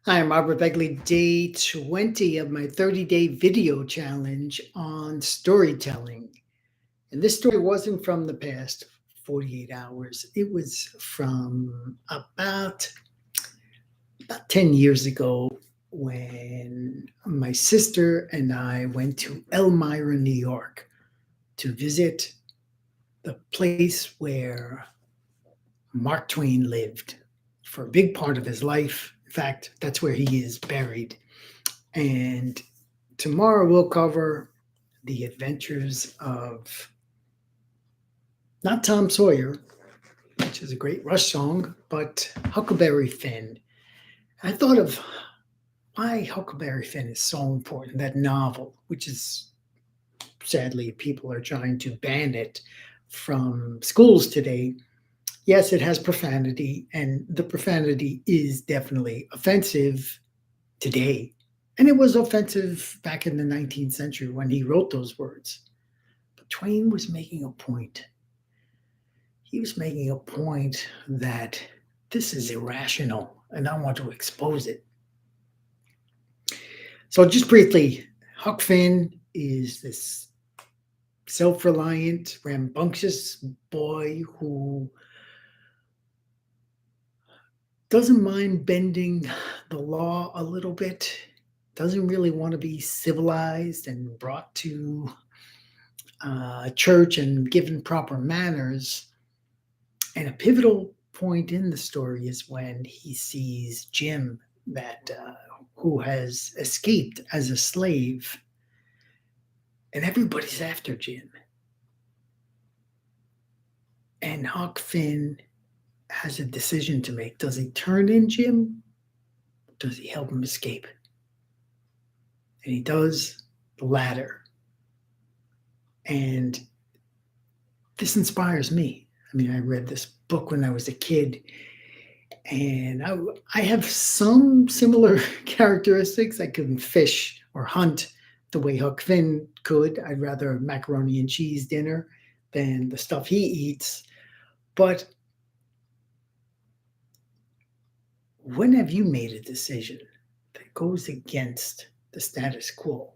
Hi, I'm Robert Begley, day 20 of my 30-day video challenge on storytelling. And this story wasn't from the past 48 hours. It was from about 10 years ago when my sister and I went to Elmira, New York to visit the place where Mark Twain lived for a big part of his life. In fact, that's where he is buried. And tomorrow we'll cover the adventures of not Tom Sawyer, which is a great Rush song, but Huckleberry Finn. I thought of why Huckleberry Finn is so important, that novel, which is sadly people are trying to ban it from schools today. Yes, it has profanity, and the profanity is definitely offensive today. And it was offensive back in the 19th century when he wrote those words. But Twain was making a point. He was making a point that this is irrational and I want to expose it. So, just briefly, Huck Finn is this self reliant, rambunctious boy who doesn't mind bending the law a little bit, doesn't really want to be civilized and brought to church and given proper manners. And a pivotal point in the story is when he sees Jim, that who has escaped as a slave, and everybody's after Jim. And Huck Finn has a decision to make. Does he turn in Jim? Does he help him escape? And he does the latter. And this inspires me. I mean, I read this book when I was a kid, and I have some similar characteristics. I couldn't fish or hunt the way Huck Finn could. I'd rather macaroni and cheese dinner than the stuff he eats. But when have you made a decision that goes against the status quo?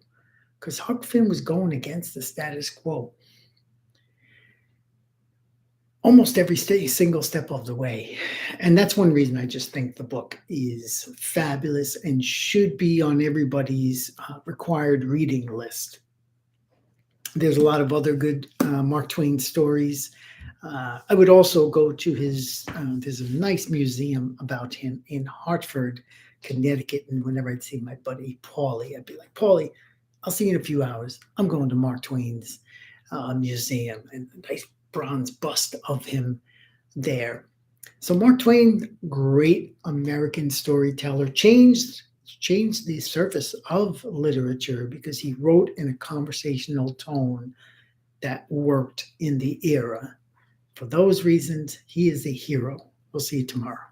Because Huck Finn was going against the status quo almost every single step of the way. And that's one reason I just think the book is fabulous and should be on everybody's required reading list. There's a lot of other good Mark Twain stories. I would also go to there's a nice museum about him in Hartford, Connecticut. And whenever I'd see my buddy Paulie, I'd be like, Paulie, I'll see you in a few hours. I'm going to Mark Twain's museum, and a nice bronze bust of him there. So Mark Twain, great American storyteller, changed the surface of literature because he wrote in a conversational tone that worked in the era. For those reasons, he is a hero. We'll see you tomorrow.